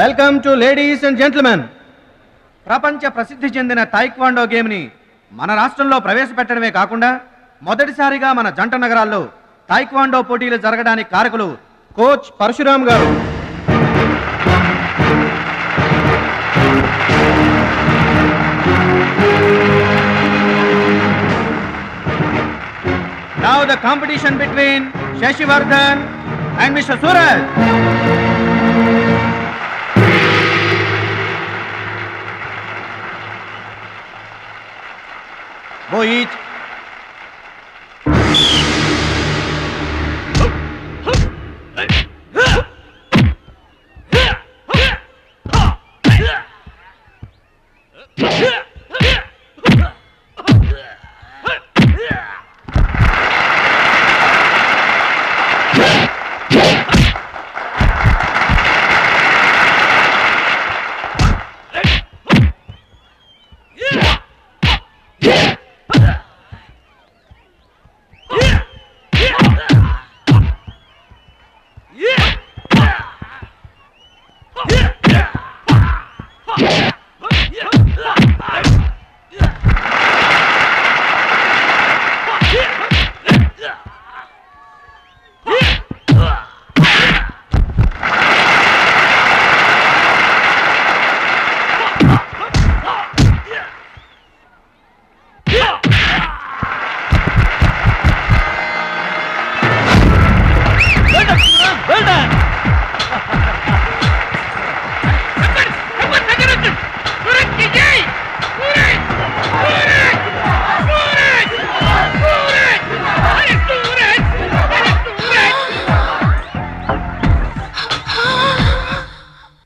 Welcome to ladies and gentlemen. ప్రపంచ ప్రసిద్ధి చెందిన టైక్వాండో గేమ్ని మన రాష్ట్రంలో ప్రవేశపెట్టడమే కాకుండా మొదటిసారిగా మన జంట నగరాల్లో టైక్వాండో పోటీలు జరగడానికి కారకులు కోచ్ పరశురామ్ గారు. Now the competition between Shashivardhan and Mr. Suraj. Go each.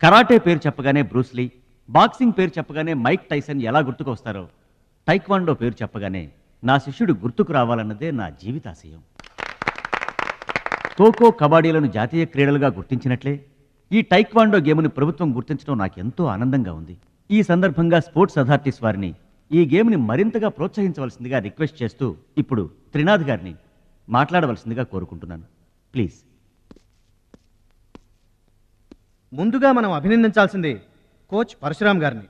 Karate పేరు చెప్పగానే బ్రూస్లీ, బాక్సింగ్ పేరు చెప్పగానే మైక్ టైసన్ ఎలా గుర్తుకు వస్తారో, టైక్వాండో పేరు చెప్పగానే నా శిష్యుడు గుర్తుకు రావాలన్నదే నా జీవితాశయం. ఖోఖో, కబడ్డీలను జాతీయ క్రీడలుగా గుర్తించినట్లే ఈ టైక్వాండో గేమ్ని ప్రభుత్వం గుర్తించడం నాకెంతో ఆనందంగా ఉంది. ఈ సందర్భంగా స్పోర్ట్స్ అథారిటీస్ వారిని ఈ గేమ్ని మరింతగా ప్రోత్సహించవలసిందిగా రిక్వెస్ట్ చేస్తూ ఇప్పుడు త్రినాథ్ గారిని మాట్లాడవలసిందిగా కోరుకుంటున్నాను. ప్లీజ్. ముందుగా మనం అభినందించాల్సింది కోచ్ పరశురామ్ గారిని.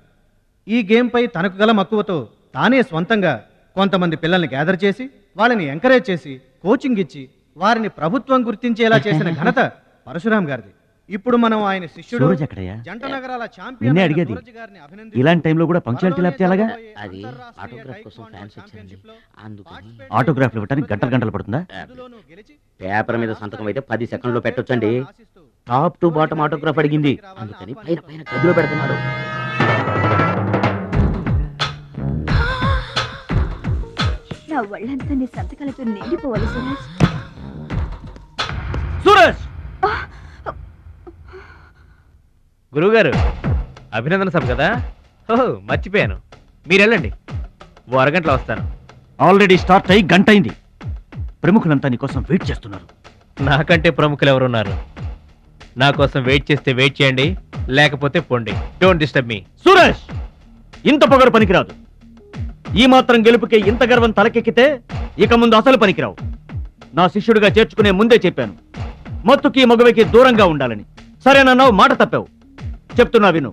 ఈ గేమ్పై తనకు గల మక్కువతో తానే స్వంతంగా కొంతమంది పిల్లల్ని గ్యాదర్ చేసి వాళ్ళని ఎంకరేజ్ చేసి కోచింగ్ ఇచ్చి వారిని ప్రభుత్వం గుర్తించేలా చేసిన ఘనత పరశురామ్ గారిది. ఇప్పుడు మనం ఆయన శిష్యుడు జంట నగరాల ఛాంపియన్ అడిగేది ఇలాంటి టైంలో కూడా పంక్చువాలిటీ లేకపోతే ఎలాగా? అది ఆటోగ్రాఫ్ కోసం ఫ్యాన్స్ వచ్చారండి, అందుకని. ఆటోగ్రాఫ్లు ఇవ్వడానికి గంటలు పడుతుందా? పేపర్ మీద సంతకం అయితే 10 సెకండ్లో పెట్టొచ్చండి. టాప్ టు బాటమ్ ఆటోగ్రాఫ్ అడిగింది, అందుకని పైన పైన గదిలో పెడుతున్నాడు. నా వాళ్ళంతా నీ సంతకాలతో నిండిపోవాలి సురేష్. సూరజ్! గురువుగారు, అభినందన సభ కదా? ఓహో, మర్చిపోయాను. మీరు వెళ్ళండి, ఓ అరగంటలో వస్తాను. ఆల్రెడీ స్టార్ట్ అయ్యి గంట అయింది. ప్రముఖులంతా నీకోసం వెయిట్ చేస్తున్నారు. నాకంటే ప్రముఖులు ఎవరున్నారు? నా కోసం వెయిట్ చేస్తే వెయిట్ చేయండి, లేకపోతే పోండి. Don't disturb me. సూరజ్, ఇంత పొగరు పనికిరాదు. ఈ మాత్రం గెలుపుకే ఇంత గర్వం తలకెక్కితే ఇక ముందు అసలు పనికిరావు. నా శిష్యుడిగా చేర్చుకునే ముందే చెప్పాను, మత్తుకి మగవకి దూరంగా ఉండాలని. సరేనన్నావు, మాట తప్పావు. చెప్తున్నా విను.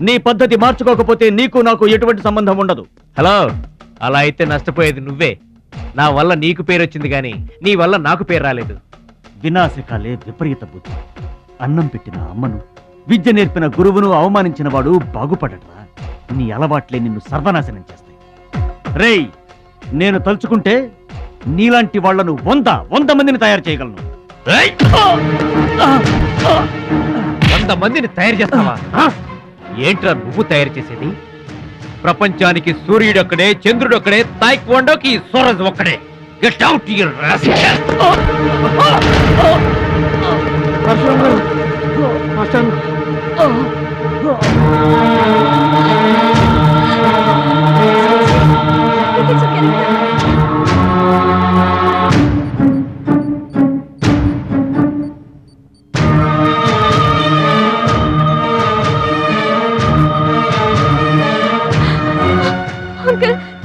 నీ పద్ధతి మార్చుకోకపోతే నీకు నాకు ఎటువంటి సంబంధం ఉండదు. హలో, అలా అయితే నష్టపోయేది నువ్వే. నా వల్ల నీకు పేరు వచ్చింది కానీ నీ వల్ల నాకు పేరు రాలేదు. వినాశకాలే విపరీత బుద్ధి. అన్నం పెట్టిన అమ్మను, విద్య నేర్పిన గురువును అవమానించిన వాడు బాగుపడటరా? నీ అలవాట్లే నిన్ను సర్వనాశనం చేస్తాయి. రేయ్, నేను తలుచుకుంటే నీలాంటి వాళ్లను 100 మందిని తయారు చేయగలను. 100 మందిని తయారు చేస్తావా? ఏంట్రా నువ్వు తయారు చేసేది? ప్రపంచానికి సూర్యుడు ఒక్కడే, చంద్రుడు ఒక్కడే, టైక్వాండోకి సూరజ్ ఒక్కడే. Get out your rascal.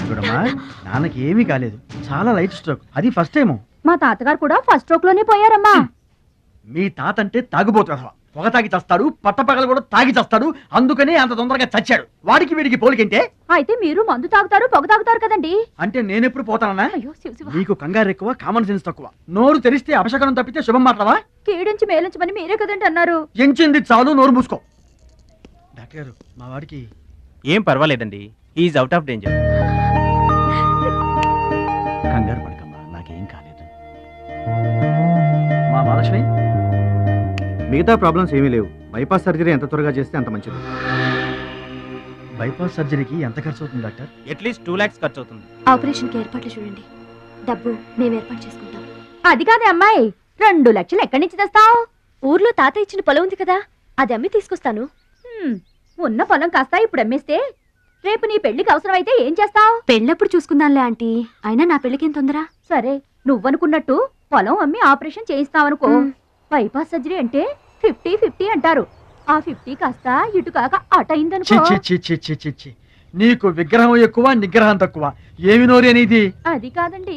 చూడమ్మా, నాన్నకి ఏమీ కాలేదు, చాలా లైట్ స్ట్రోక్. అది ఫస్ట్ టైం. మా తాతగారు కూడా ఫస్ట్ స్ట్రోక్ లోనే పోయారమ్మా. మీ తాత అంటే తాగుబోతు. పొగ తాగి చస్తాడు, పట్టపగలు కూడా తాగి చస్తాడు, అందుకనే అంత తొందరగా చచ్చాడు. వాడికి వీడికి పోలికంటే. అయితే మీరు మందు తాగుతారు పొగ తాగుతారు కదండి. అంటే నేనెప్పుడు పోతానన్నా? అయ్యో శివ శివ. నీకు కంగారు ఎక్కువ, కామన్ సెన్స్ తక్కువ. నోరు తెరిస్తే అపశకనం తప్పితే శుభం మాట్లాడవా? కీడించి మేలించమని మీరే కదండి అన్నారు. ఎంచింది చాలు, నోరు మూసుకో. డాక్టర్ గారు, మా వాడికి ఏం పర్వాలేదండి, ఈజ్ అవుట్ ఆఫ్ డేంజర్. కంగారు పడకమ్మా, నాకేం కాలేదు. మా మహాలక్ష్మి మిగతా ప్రాబ్లమ్స్ ఏమీ లేవు. బైపాస్ సర్జరీ ఎంత త్వరగా చేస్తే అంత మంచిది. బైపాస్ సర్జరీకి ఎంత ఖర్చు అవుతుంది డాక్టర్? అట్లీస్ట్ 2 lakhs ఖర్చు అవుతుంది. ఆపరేషన్ కి ఏర్పాట్లు చూడండి, డబ్బు మేము ఏర్పాటు చేసుకుంటాం. అది కాదే అమ్మాయి, 2 లక్షలు ఎక్కడి నుంచి తెస్తావు? ఊర్లో తాత ఇచ్చిన పొలం ఉంది కదా, అది అమ్మి తీసుకొస్తాను. ఉన్న పొలం కాస్త ఇప్పుడు అమ్మేస్తే రేపు నీ పెళ్లికి అవసరమైతే ఏం చేస్తావు? పెళ్ళప్పుడు చూసుకుందాంలే ఆంటీ, అయినా నా పెళ్ళికేం తొందర. సరే, నువ్వనుకున్నట్టు పొలం అమ్మి ఆపరేషన్ చేయిస్తావనుకో. బైపాస్ సర్జరీ అంటే 50-50 అంటారు. ఆ 50 కాస్త ఇటు కాక అటు అయిందనుకో. చి చి చి చి చి చి. నీకు విగ్రహం ఎక్కువ, నిగ్రహం తక్కువ. ఏమి నోరు అనేది? అది కాదండి.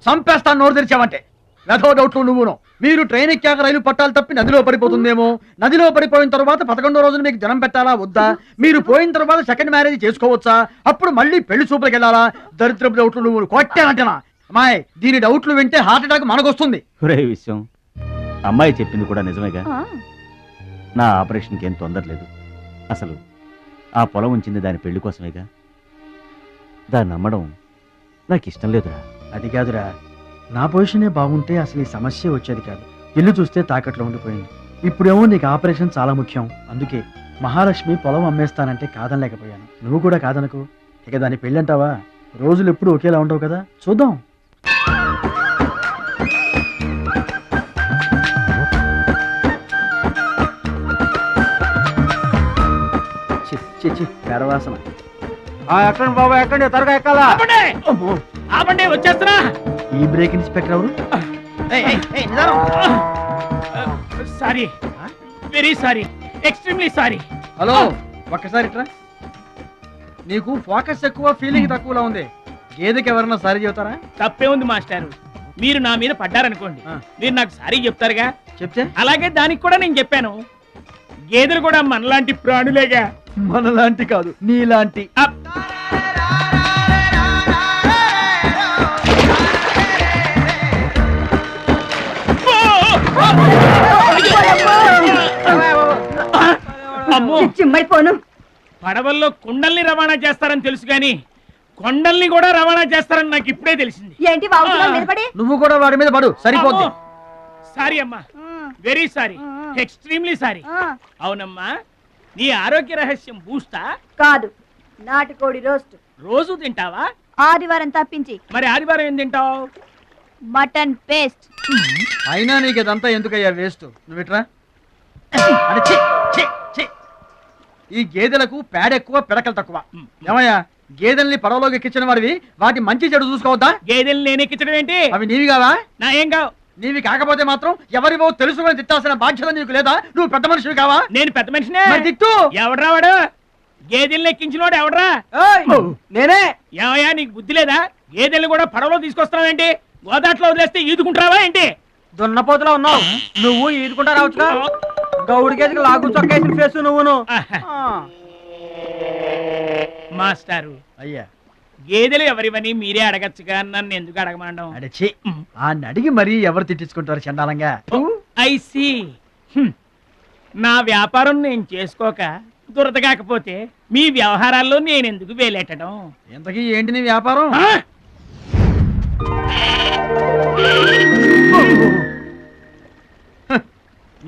చంపేస్తాను నోరు తెరిచావంటే. వెధో డౌట్లు నువ్వును. మీరు ట్రైన్ ఎక్కాక రైలు పట్టాలు తప్పి నదిలో పడిపోతుందేమో. నదిలో పడిపోయిన తర్వాత 11వ రోజున మీకు జనం పెట్టాలా వద్దా? మీరు పోయిన తర్వాత సెకండ్ మ్యారేజ్ చేసుకోవచ్చా? అప్పుడు మళ్ళీ పెళ్లి చూపులకు వెళ్ళాలా? దరిద్రపు డౌట్లు నువ్వు కొట్టానంటనా? అమ్మాయి, దీని డౌట్లు వింటే హార్ట్ అటాక్ మనకొస్తుంది. ఒరే విషయం, అమ్మాయి చెప్పింది కూడా నిజమేగా. ఆ, నా ఆపరేషన్కి ఏం తొందర లేదు. అసలు ఆ పొలం ఉంచింది దాని పెళ్లి కోసమేగా. దాన్ని నమ్మడం నాకు ఇష్టం లేదురా. అది కాదురా, నా పొజిషనే బాగుంటే అసలు ఈ సమస్య వచ్చేది కాదు. ఇల్లు చూస్తే తాకట్లో ఉండిపోయింది. ఇప్పుడేమో నీకు ఆపరేషన్ చాలా ముఖ్యం. అందుకే మహాలక్ష్మి పొలం అమ్మేస్తానంటే కాదనలేకపోయాను. నువ్వు కూడా కాదనకు. ఇక దాని పెళ్ళి అంటావా? రోజులు ఎప్పుడు ఒకేలా ఉండవు కదా, చూద్దాం. పెరవాసన. ఎక్కండి బాబా, ఎక్కండి, త్వరగా ఎక్కాలా. ఆపండి, వచ్చేస్తున్నా. ఈ బ్రేక్ ఇన్స్పెక్టర్ ఎవరు? Sorry, very sorry, extremely sorry. Hello, ఒక్కసారి ఇట్రా. నీకు ఫోకస్ ఎక్కువ, ఫీలింగ్ తక్కువలా ఉంది. గేదెకి ఎవరన్నా సారీ చెబుతారా? తప్పే ఉంది మాస్టారు. మీరు నా మీద పడ్డారనుకోండి, మీరు నాకు సారీ చెప్తారుగా. చెప్తే అలాగే దానికి కూడా నేను చెప్పాను. గేదెలు కూడా మనలాంటి ప్రాణులేగా. మనలాంటి కాదు, నీలాంటి. అమ్మో, చిమ్మైపోను. పడవల్లో కుండల్ని రవాణా చేస్తారని తెలుసు గాని కొండల్ని కూడా రవాణా చేస్తారని నాకు ఇప్పుడే తెలిసింది. ఏంటి బాగుతున్నావు నిలబడి? నువ్వు కూడా వాడి మీద పడు, సరిపోద్ది. సారీ అమ్మా, వెరీ సారీ, ఎక్స్ట్రీమ్లీ సారీ. అవునమ్మా, నీ ఆరోగ్య రహస్యం బూస్టా? కాదు, నాటుకోడి రోస్ట్. రోజు తింటావా? ఆదివారం తప్పించి. మరి ఆదివారం ఏం తింటావు? Mutton paste. అయినా నీకు ఇదంతా ఎందుకయ్యా వేస్ట్? నువ్వు ఇట్రా. అంటే ఛీ, ఛీ, ఛీ. ఈ గేదెలకు పేడ ఎక్కువ, పిడకలు తక్కువ. ఏమయ్యా, గేదెల్ని పడవలోకి ఎక్కించిన వాడివి, వాటి మంచి చెడు చూసుకోవద్దా? గేదెల్ని నేను ఎక్కించడం ఏంటి? అవి నీవి కావా? నా ఏం కావు. నీవి కాకపోతే మాత్రం ఎవరివో తెలుసుకొని తిట్టాల్సిన బాధ్యత నీకు లేదా? నువ్వు పెద్ద మనిషివి కావా? నేను పెద్ద మనిషినే. మరి తిట్టు. ఎవడ్రా వాడు? గేదెల్ని ఎక్కించినోడు ఎవడ్రా? నేనే. ఏమయ్యా, నీకు బుద్ధి లేదా? గేదెల్ని కూడా పడవలో తీసుకొస్తావేంటి? గోదాట్లో వదిలేస్తే ఈదుకుంటావా ఏంటి? దున్నపోతులో ఉన్నావు నువ్వు, ఈదుకుంటా రావచ్చుగా. గౌడి గేదెకి లాగు చొక్కేసిన ఫేస్ నువ్వును. మాస్టారు, అయ్యా, గేదెలు ఎవరివని మీరే అడగచ్చుగా, నన్ను ఎందుకు అడగమండం? అడిచి ఆ అడిగి మరీ ఎవరు తిట్టించుకుంటారు చండాలంగా? I see. నా వ్యాపారం నేను చేసుకోక దురద కాకపోతే మీ వ్యవహారాల్లో నేను ఎందుకు వేలెట్టడం? ఇంతకీ ఏంటి నీ వ్యాపారం?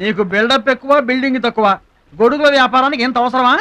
నీకు బిల్డప్ ఎక్కువ, బిల్డింగ్ తక్కువ. గొడుగుల వ్యాపారానికి ఎంత అవసరమా?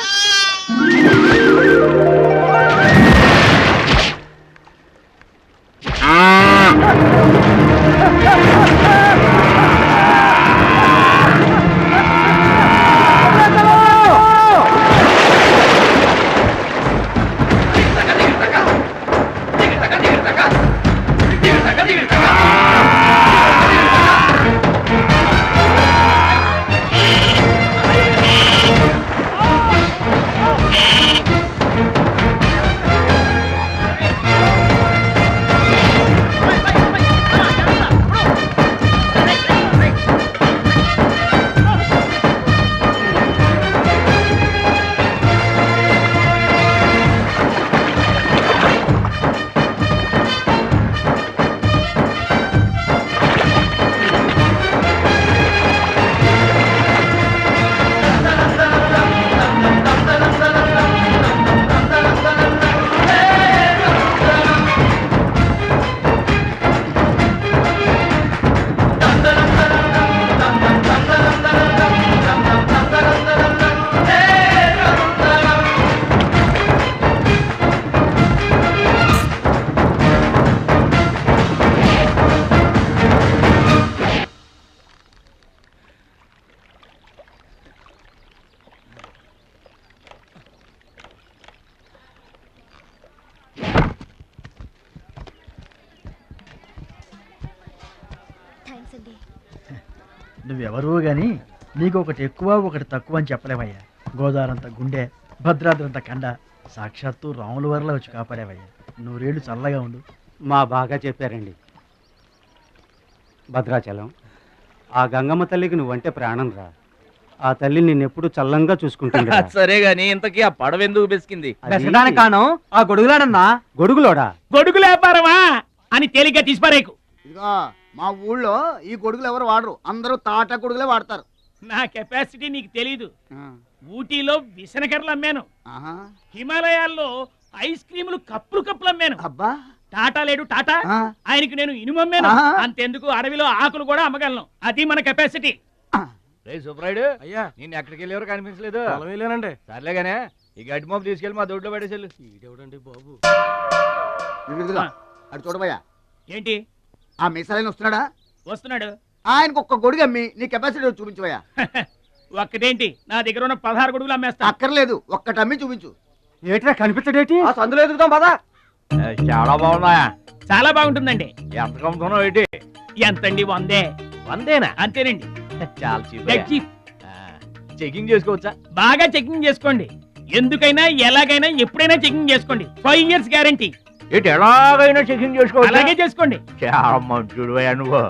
థ్యాంక్స్ అండి. నువ్వెవరూ గాని నీకు ఒకటి ఎక్కువ ఒకటి తక్కువ అని చెప్పలేవయ్యా. గోదావరంత గుండె, భద్రాద్రంత కండ, సాక్షాత్తు రాముల వరలో వచ్చి కాపాడేవయ్యా. నూరేళ్ళు చల్లగా ఉండు. మా బాగా చెప్పారండి. భద్రాచలం, ఆ గంగమ్మ తల్లికి నువ్వంటే ప్రాణం రా. ఆ తల్లి నిన్నెప్పుడు చల్లంగా చూసుకుంటుంది. సరే గాని ఇంతకీ ఆ పడవ ఎందుకు బెసికింది? కాను ఆ గొడుగులాడన్నా. గొడుగులోడా? గొడుగులు వ్యాపారమా అని తేలిగ్గా తీసిపారేకు. ఇదిగో మా ఊళ్ళో ఈ గొడుగులు ఎవరు వాడరు, అందరూ తాటా గొడుగులే వాడతారు. నా కెపాసిటీ నీకు తెలీదు. ఊటీలో విసనకర్రలు అమ్మాను, హిమాలయాల్లో ఐస్ క్రీములు కప్పులు అమ్మాను. అబ్బా, టాటా లేడు టాటా, ఆయనకి నేను ఇనుము అమ్మాను. అంతెందుకు అడవిలో ఆకులు కూడా అమ్మగలను. అది మన కెపాసిటీ. సుబ్రాయుడు అయ్యా, నేను ఎక్కడికి వెళ్ళేవారు కనిపించలేదు. వెళ్ళానండి. సర్లేగానే ఈ గడ్డి మోపు తీసుకెళ్ళి మా దొడ్లో పడేసేళ్ళు. ఈడెవడండి బాబు? ఇదిగో అటు చూడబోయా. ఏంటి? ఆ మిసలైన వస్తున్నాడా? వస్తున్నాడు. ఆయనకు ఒక్క గొడుగు అమ్మి నీ కెపాసిటీ చూపించబోయా. ఒక్కటేంటి, నా దగ్గర ఉన్న 16 గొడుగులు అమ్మేస్తా. అక్కర్లేదు, ఒక్కటి అమ్మి చూపించు. ఏట్రా కనిపించడేటి? ఆ సందులో ఎదుగుతాం పదా. చాలా బాగున్నాయా? చాలా బాగుంటుందండి. ఎంత కమ్ముతున్నావు ఏంటి? ఎంతండి? 100. 100 అంతేనండి. చాలా చీప్. చెకింగ్ చేసుకోవచ్చా? బాగా చెకింగ్ చేసుకోండి. ఎందుకైనా ఎలాగైనా ఎప్పుడైనా చెకింగ్ చేసుకోండి. 5 years గ్యారంటీ. ఏంటి ఎలాగైనా చెకింగ్ చేసుకోవచ్చు? అలాగే చేసుకోండి. చాలా మంచుడు నువ్వు.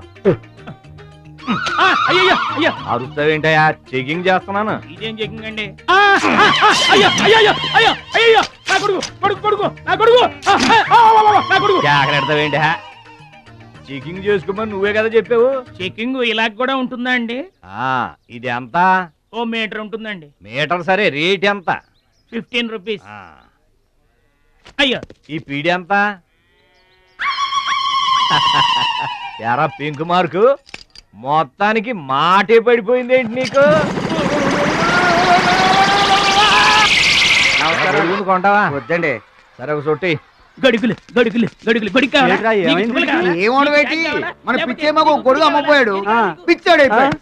అయ్యో అయ్యో, అరుస్తావేంటయా? చెకింగ్ చేస్తున్నాను. ఇదేం చెకింగ్ అండి? అయ్యో అయ్యో అయ్యో అయ్యో, నా కొడుకు కొడుకు కొడుకు నా కొడుకు నా కొడుకు. జాగ్రత్తవేంటి? చెకింగ్ చేసుకోమని నువ్వే కదా చెప్పావు. చెకింగ్ ఇలా కూడా ఉంటుందా అండి? ఇది ఎంత? 1 మీటర్ ఉంటుందండి. మీటర్ సరే, రేట్ ఎంత? 15 రూపీస్. అయ్యో, ఈ పీడి ఎంత? ఎరా పింక్ మార్కు, మొత్తానికి మాటే పడిపోయింది ఏంటి నీకు? కొంటావా? వద్దండి. సరే ఒక సొట్టి. గడుగులు గడుగులు గడుగులు గొడుగు కావాలా? ఏంట్రా, నీకు ఏమైంది? తువ్వలు కావాలా? ఏమోడవేటి, మన పిచ్చేమో గొడుగు అమ్మపోయాడు, పిచ్చాడు అయిపోయాడు.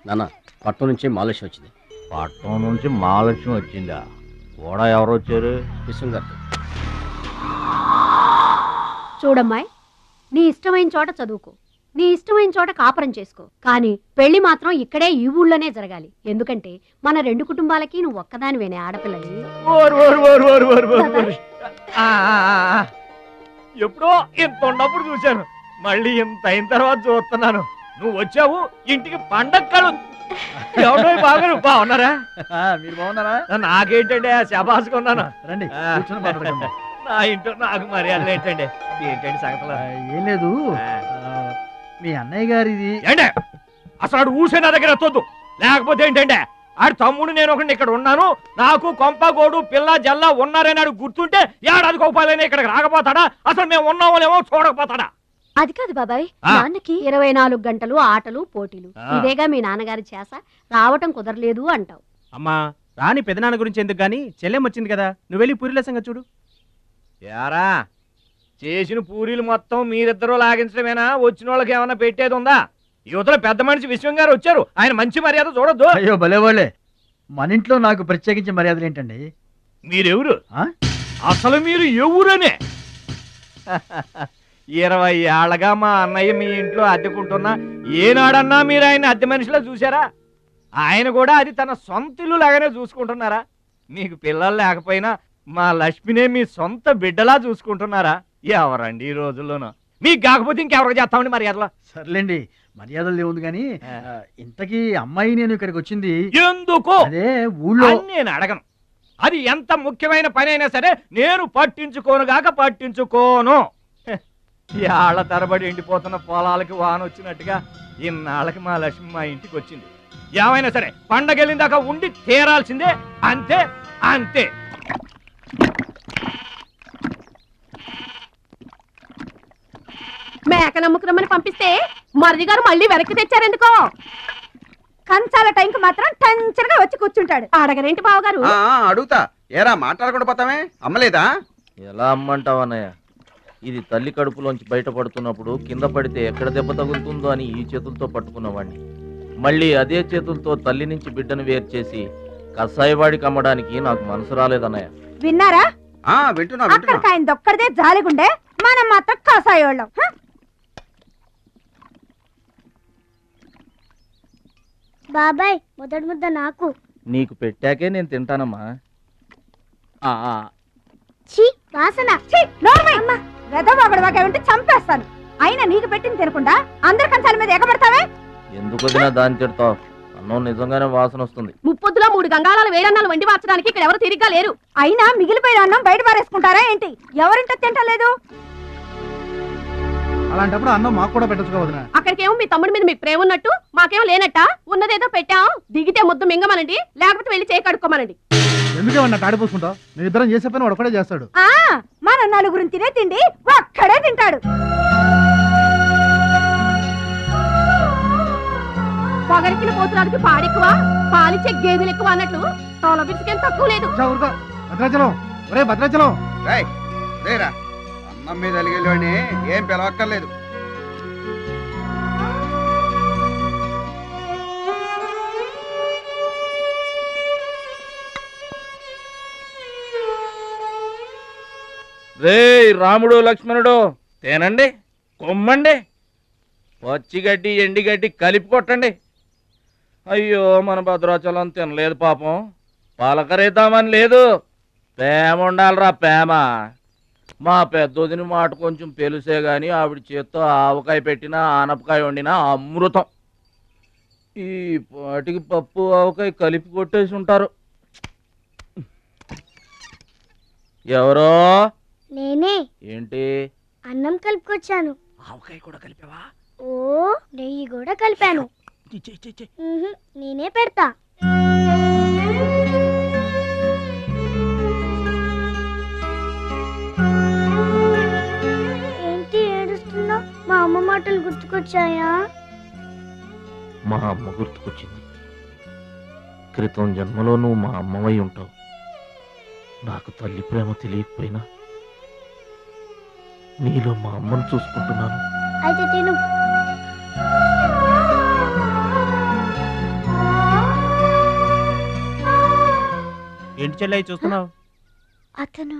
నాన్న, పట్నం నుంచి మాలేష్ వచ్చింది. పట్నం నుంచి మహాలక్ష్మి వచ్చిందా? కూడా ఎవరు వచ్చారు? విశ్వం గారు. చూడమ్మాయి, నీ ఇష్టమైన చోట చదువుకో, నీ ఇష్టమైన చోట కాపురం చేసుకో, కానీ పెళ్లి మాత్రం ఇక్కడే ఈ ఊళ్ళోనే జరగాలి. ఎందుకంటే మన 2 కుటుంబాలకి నువ్వు ఒక్కదానివేనే ఆడపిల్లని. ఎప్పుడో ఇంత ఉన్నప్పుడు చూశాను, మళ్ళీ ఇంత అయిన తర్వాత చూస్తున్నాను. నువ్వు వచ్చావు ఇంటికి పండక్కలు. ఎవడో బాగా బాగున్నారా? మీరు బాగున్నారా? నాకేంటండి శబాసుకున్నాను. రండి కూర్చొని మాట్లాడుకుందాం. నా ఇంట్లో నాకు మర్యాద ఏంటండి? ఏంటండి సంగతులు? ఏం లేదు, మీ అన్నయ్య గారిది. ఏంటే అసలు ఆడు ఊసే నా దగ్గర ఎత్తొద్దు. లేకపోతే ఏంటంటే ఆడు తమ్ముడు నేను ఒకటి ఇక్కడ ఉన్నాను, నాకు కొంపగోడు పిల్ల జల్లా ఉన్నారని ఆడు గుర్తుంటే ఏడాదికి ఒకపాలైనా ఇక్కడికి రాకపోతాడా? అసలు మేము ఉన్నామోలేమో చూడకపోతాడా? అది కాదు బాబాయ్, నాన్నకి 24 గంటలు ఆటలు పోటీలు, ఇదేగా మీ నాన్నగారి చేస. రావటం కుదరలేదు అంటావు. అమ్మా, రాని పెదనాన్న గురించి ఎందుకు గాని, చెల్లెం వచ్చింది కదా, నువ్వు వెళ్ళి పూరిల సంగతి చూడు. యారా చేసిన పూరీలు మొత్తం మీరిద్దరూ లాగించడమేనా? వచ్చిన వాళ్ళకి ఏమన్నా పెట్టేది ఉందా? యువతలో పెద్ద మనిషి విశ్వం గారు వచ్చారు, ఆయన మంచి మర్యాద చూడొద్దు. అయ్యో భలేవాళ్ళే, మన ఇంట్లో నాకు ప్రత్యేకించి మర్యాదలు ఏంటండి? మీరెవరు? అసలు మీరు ఎవరనే? 20 ఏళ్ళగా మా అన్నయ్య మీ ఇంట్లో అద్దెకుంటున్నా ఏనాడన్నా మీరు ఆయన అద్దె మనిషిలో చూసారా? ఆయన కూడా అది తన సొంత ఇల్లు లాగానే చూసుకుంటున్నారా? మీకు పిల్లలు లేకపోయినా మా లక్ష్మినే మీ సొంత బిడ్డలా చూసుకుంటున్నారా? ఎవరండి ఈ రోజుల్లోనూ? మీకు కాకపోతే ఇంకెవరికి చేస్తామండి మర్యాదలో? సర్లేండి, మర్యాదలు ఏముంది కానీ ఇంతకీ అమ్మాయి నేను ఇక్కడికి వచ్చింది ఎందుకు? అదే ఊళ్ళో. నేను అడగను, అది ఎంత ముఖ్యమైన పని అయినా సరే నేను పట్టించుకోను గాక పట్టించుకోను. ఏళ్ల తరబడి ఎండిపోతున్న పొలాలకి వాన వచ్చినట్టుగా ఇన్నాళ్ళకి మా లక్ష్మి మా ఇంటికి వచ్చింది. ఏమైనా సరే పండగెళ్ళిన దాకా ఉండి తీరాల్సిందే, అంతే అంతే. మేక నమ్ముకురమ్మని పంపిస్తే మరిది గారు మళ్ళీ వెనక్కి తెచ్చారెందుకో? కంచాల టైంకి మాత్రం టంచరగా వచ్చి కూర్చుంటాడు. అడగరేంటి బావగారు? అడుగుతా, ఏరా మాట్లాడకుండా పోతామే, అమ్మలేదా? ఎలా అమ్మంటావు అన్నయ్య? ఇది తల్లి కడుపులోంచి బయటపడుతున్నప్పుడు కింద పడితే ఎక్కడ దెబ్బ తగులుతుందో అని ఈ చేతులతో పట్టుకున్నవాడిని, మళ్ళీ అదే చేతులతో తల్లి నుంచి బిడ్డను వేరు చేసి కసాయివాడికి అమ్మడానికి నాకు మనసు రాలేదన్నయ్య. విన్నారా? వింటున్నా. అక్కడికాయన దొక్కడిదే జాలిగుండే, మనం మాత్రం కాసాయోళ్ళం. బాబాయ్ మొదటి ముద్ద నాకు. నీకు పెట్టాకే నేను తింటానమ్మా. ఛీ వాసన. వెదవాగడవాగంటే చంపేస్తాను. అయినా నీకు పెట్టింది తినకుండా అందరి కంచాల మీద ఎగబడతావే. ఎందుకు వదినా దాన్ని తిడతావు? అన్నం నిజంగానే వాసన వస్తుంది. ముప్పొద్దులో 3 గంగాళాలు వేడన్నాలు వండి మార్చడానికి ఇక్కడ ఎవరు తిరిగ్గా లేరు. అయినా మిగిలిపోయిన అన్నం బయట పారేసుకుంటారా ఏంటి? ఎవరింట తింటలేదు? అలాంటప్పుడు అన్నం మాకు కూడా పెట్టచ్చు వదినా. అక్కడికేమో మీ తమ్ముడి మీద మీకు ప్రేమ ఉన్నట్టు మాకేమో లేనట్ట. ఉన్నదేదో పెట్టాం, దిగితే ముద్దు మింగమనండి, లేకపోతే వెళ్ళి చేయి కడుక్కోమనండి. ఎందుకేమన్నా తాడిపోసుకుంటావు? మీ ఇద్దరం చేసే పని వాడు ఒకటే చేస్తాడు. మన నలుగురిని తినే తిండి ఒక్కడే తింటాడు. పొగరికిన పోతురానికి పాడెక్కువ, పాలిచ్చే గేదెలు ఎక్కువ అన్నట్లు తోల బిడ్డకేం తక్కువ లేదు. భద్రాచలం, ఒరే భద్రాచలం. అన్నం మీద అలిగేలోని ఏం పిలవక్కర్లేదు. రే రాముడు లక్ష్మణుడు తేనండి, కొమ్మండి, పచ్చిగడ్డి ఎండిగడ్డి కలిపి కొట్టండి. అయ్యో మన భద్రాచలం తినలేదు పాపం. పలకరేద్దామని లేదు, ప్రేమ ఉండాలిరా ప్రేమ. మా పెద్దోదిని మాట కొంచెం పెలుసే గాని ఆవిడ చేత్తో ఆవకాయ పెట్టినా ఆనపకాయ వండినా అమృతం. ఈ పాటికి పప్పు ఆవకాయ కలిపి కొట్టేసి ఉంటారు. ఎవరో? నేనే. ఏంటి? అన్నం కలుపుకొచ్చాను. ఆవకాయ కూడా కలిపావా? ఓ నెయ్యి కూడా కలిపాను. నేనే పెడతా. ఏంటి ఏడుస్తున్నావు? మా అమ్మ మాటలు గుర్తుకొచ్చాయా? మా అమ్మ గుర్తుకొచ్చింది. క్రితం జన్మలో నువ్వు మా అమ్మవై ఉంటావు. నాకు తల్లి ప్రేమ తెలియకపోయినా నీలో మా అమ్మను చూసుకుంటున్నాను. అయితే తిను. ఏంటి చెల్లయ్య చూస్తున్నావు? అతను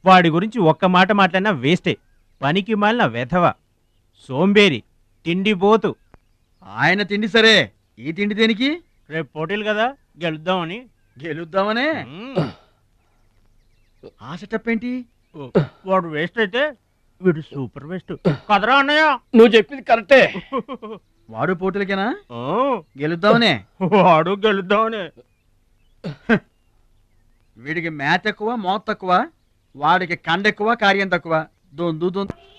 వాడి గురించి ఒక్క మాట మాట్లాడినా వేస్టే. పనికి మాలిన వెధవ, సోంబేరి, తిండి పోతు. ఆయన తిండి సరే, ఈ తిండి దేనికి? రేపు పోటీలు కదా, గెలుద్దామని. గెలుద్దామనే? ఆ సెటప్ ఏంటి? వాడు వేస్ట్ అయితే వీడు సూపర్ వేస్ట్ కదరా అన్నయ్య. నువ్వు చెప్పింది కరెక్టే. వాడు పోటీలకేనా? గెలుద్దామనే? వాడు గెలుద్దామనే. వీడికి మ్యాథ్ ఎక్కువ, మోత్ తక్కువ. వాడికి కండ ఎక్కువ, కార్యం తక్కువ. దొందు